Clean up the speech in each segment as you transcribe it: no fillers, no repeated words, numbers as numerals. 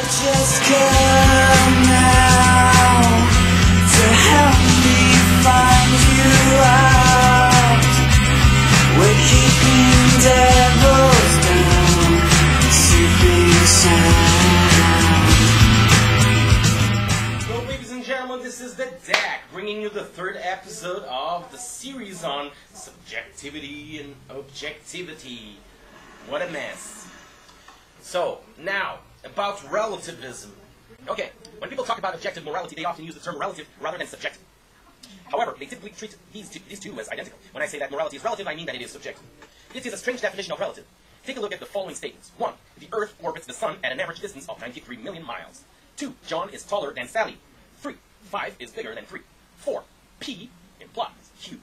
Just come now to help me find you out. We're keeping devils down, sleeping sound. Well, ladies and gentlemen, this is the DAC, bringing you the third episode of the series on subjectivity and objectivity. What a mess. So, now, about relativism. Okay, when people talk about objective morality, they often use the term relative rather than subjective. However, they typically treat these two as identical. When I say that morality is relative, I mean that it is subjective. This is a strange definition of relative. Take a look at the following statements. 1. The Earth orbits the Sun at an average distance of 93 million miles. 2. John is taller than Sally. 3. 5 is bigger than 3. 4. P implies Q.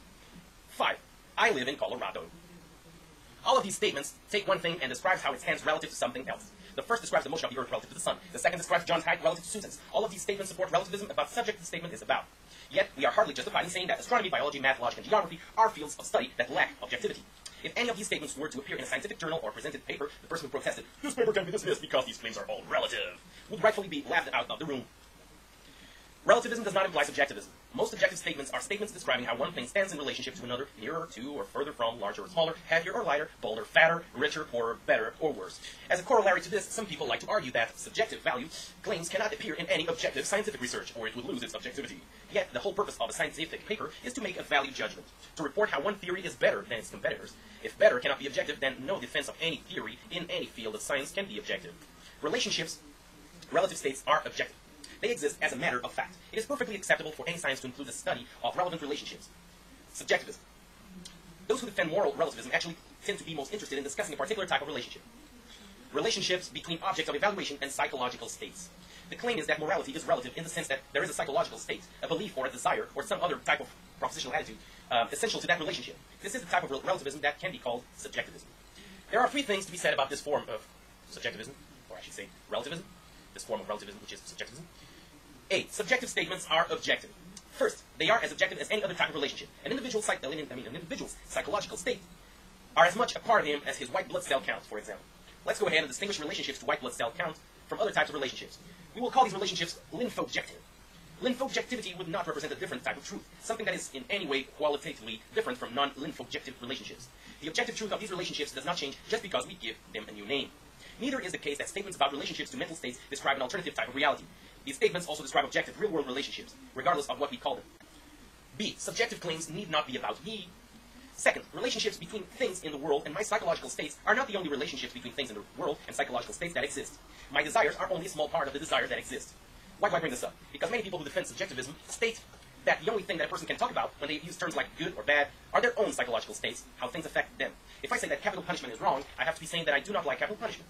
5. I live in Colorado. All of these statements take one thing and describes how it stands relative to something else. The first describes the motion of the Earth relative to the Sun. The second describes John's height relative to Susan's. All of these statements support relativism about the subject the statement is about. Yet, we are hardly justified in saying that astronomy, biology, math, logic, and geography are fields of study that lack objectivity. If any of these statements were to appear in a scientific journal or presented paper, the person who protested, "This paper can be dismissed because these claims are all relative," would rightfully be laughed out of the room. Relativism does not imply subjectivism. Most objective statements are statements describing how one thing stands in relationship to another, nearer to or further from, larger or smaller, heavier or lighter, bolder, fatter, richer, poorer, better, or worse. As a corollary to this, some people like to argue that subjective value claims cannot appear in any objective scientific research, or it would lose its objectivity. Yet, the whole purpose of a scientific paper is to make a value judgment, to report how one theory is better than its competitors. If better cannot be objective, then no defense of any theory in any field of science can be objective. Relationships, relative states, are objective. They exist as a matter of fact. It is perfectly acceptable for any science to include the study of relevant relationships. Subjectivism. Those who defend moral relativism actually tend to be most interested in discussing a particular type of relationship. Relationships between objects of evaluation and psychological states. The claim is that morality is relative in the sense that there is a psychological state, a belief or a desire, or some other type of propositional attitude essential to that relationship. This is the type of relativism that can be called subjectivism. There are three things to be said about this form of subjectivism, or I should say relativism, this form of relativism, which is subjectivism. A. Subjective statements are objective. First, they are as objective as any other type of relationship. An individual's psychological state are as much a part of him as his white blood cell count, for example. Let's go ahead and distinguish relationships to white blood cell count from other types of relationships. We will call these relationships lymphobjective. Lymphobjectivity would not represent a different type of truth, something that is in any way qualitatively different from non-lymphobjective relationships. The objective truth of these relationships does not change just because we give them a new name. Neither is the case that statements about relationships to mental states describe an alternative type of reality. These statements also describe objective real-world relationships, regardless of what we call them. B. Subjective claims need not be about me. Second, relationships between things in the world and my psychological states are not the only relationships between things in the world and psychological states that exist. My desires are only a small part of the desires that exist. Why do I bring this up? Because many people who defend subjectivism state that the only thing that a person can talk about when they use terms like good or bad are their own psychological states, how things affect them. If I say that capital punishment is wrong, I have to be saying that I do not like capital punishment.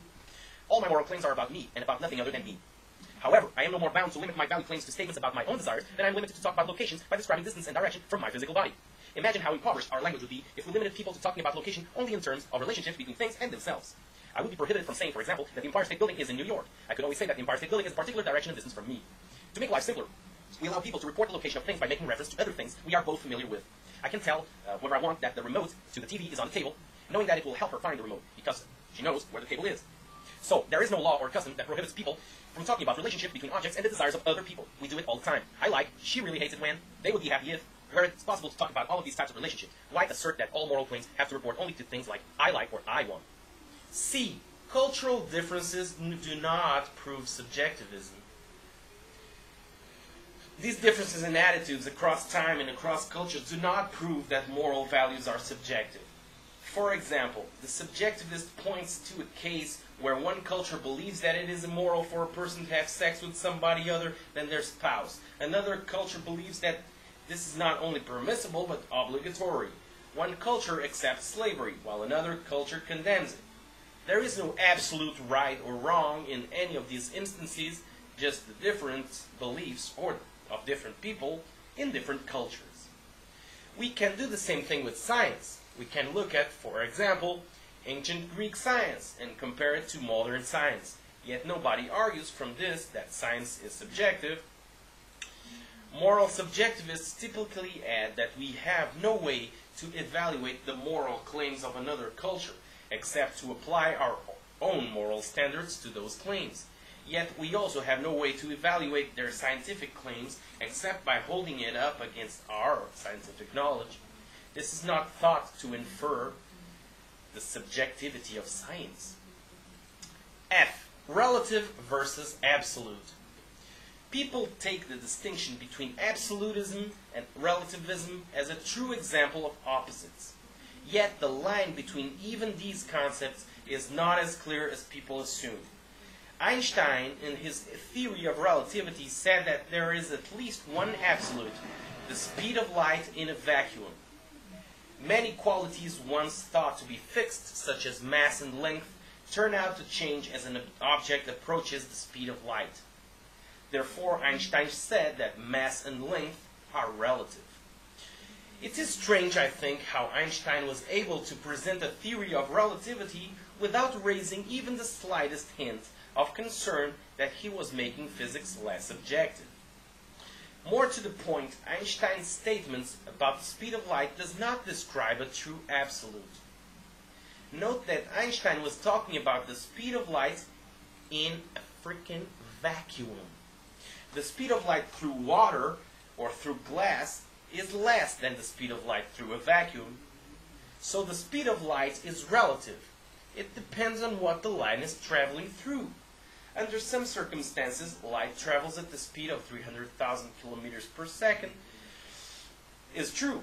All my moral claims are about me and about nothing other than me. However, I am no more bound to limit my value claims to statements about my own desires than I am limited to talk about locations by describing distance and direction from my physical body. Imagine how impoverished our language would be if we limited people to talking about location only in terms of relationships between things and themselves. I would be prohibited from saying, for example, that the Empire State Building is in New York. I could only say that the Empire State Building is a particular direction and distance from me. To make life simpler, we allow people to report the location of things by making reference to other things we are both familiar with. I can tell whether I want that the remote to the TV is on the table, knowing that it will help her find the remote, because she knows where the table is. So, there is no law or custom that prohibits people from talking about relationships between objects and the desires of other people. We do it all the time. I like, she really hates it when, they would be happy if, where it's possible to talk about all of these types of relationships. Why assert that all moral claims have to report only to things like I like or I want? C. Cultural differences do not prove subjectivism. These differences in attitudes across time and across cultures do not prove that moral values are subjective. For example, the subjectivist points to a case where one culture believes that it is immoral for a person to have sex with somebody other than their spouse. Another culture believes that this is not only permissible but obligatory. One culture accepts slavery, while another culture condemns it. There is no absolute right or wrong in any of these instances, just the different beliefs of different people in different cultures. We can do the same thing with science. We can look at, for example, ancient Greek science and compare it to modern science. Yet nobody argues from this that science is subjective. Moral subjectivists typically add that we have no way to evaluate the moral claims of another culture except to apply our own moral standards to those claims. Yet we also have no way to evaluate their scientific claims except by holding it up against our scientific knowledge. This is not thought to infer the subjectivity of science. F. Relative versus absolute. People take the distinction between absolutism and relativism as a true example of opposites. Yet the line between even these concepts is not as clear as people assume. Einstein, in his theory of relativity, said that there is at least one absolute, the speed of light in a vacuum. Many qualities once thought to be fixed, such as mass and length, turn out to change as an object approaches the speed of light. Therefore, Einstein said that mass and length are relative. It is strange, I think, how Einstein was able to present a theory of relativity without raising even the slightest hint of concern that he was making physics less objective. More to the point, Einstein's statements about the speed of light does not describe a true absolute. Note that Einstein was talking about the speed of light in a freaking vacuum. The speed of light through water or through glass is less than the speed of light through a vacuum. So the speed of light is relative. It depends on what the light is traveling through. Under some circumstances, light travels at the speed of 300,000 kilometers per second. Is true.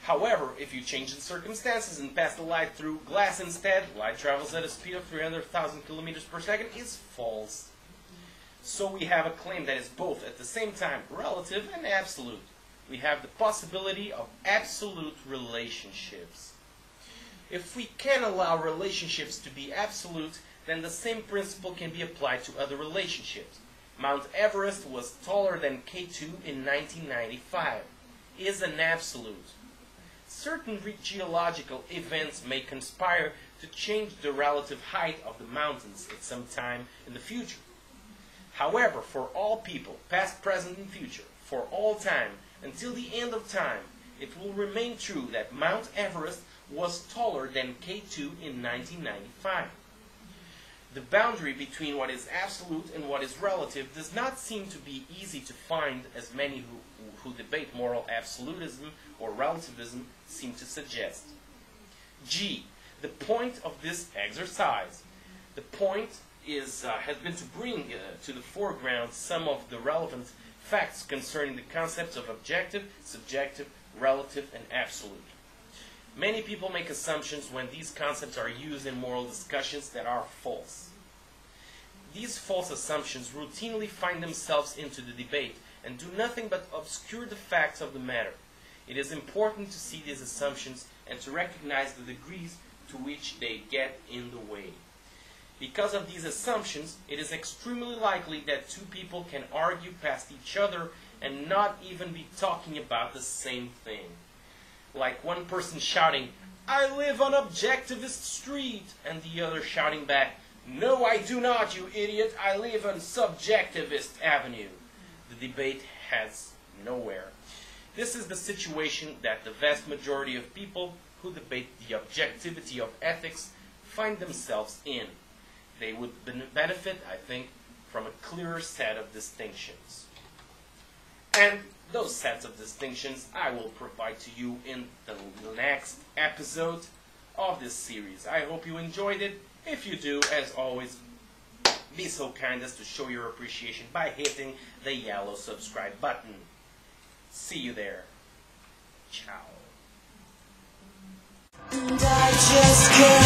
However, if you change the circumstances and pass the light through glass instead, light travels at a speed of 300,000 kilometers per second is false. So we have a claim that is both at the same time relative and absolute. We have the possibility of absolute relationships. If we can allow relationships to be absolute, then the same principle can be applied to other relationships. Mount Everest was taller than K2 in 1995. Is an absolute. Certain geological events may conspire to change the relative height of the mountains at some time in the future. However, for all people, past, present, and future, for all time, until the end of time, it will remain true that Mount Everest was taller than K2 in 1995. The boundary between what is absolute and what is relative does not seem to be easy to find, as many who debate moral absolutism or relativism seem to suggest. G. The point of this exercise. The point has been to bring to the foreground some of the relevant facts concerning the concepts of objective, subjective, relative, and absolute. Many people make assumptions when these concepts are used in moral discussions that are false. These false assumptions routinely find themselves into the debate and do nothing but obscure the facts of the matter. It is important to see these assumptions and to recognize the degrees to which they get in the way. Because of these assumptions, it is extremely likely that two people can argue past each other and not even be talking about the same thing. Like one person shouting, "I live on Objectivist Street," and the other shouting back, "No, I do not, you idiot, I live on Subjectivist Avenue." The debate heads nowhere. This is the situation that the vast majority of people who debate the objectivity of ethics find themselves in. They would benefit, I think, from a clearer set of distinctions. And those sets of distinctions I will provide to you in the next episode of this series. I hope you enjoyed it. If you do, as always, be so kind as to show your appreciation by hitting the yellow subscribe button. See you there. Ciao. And I just can't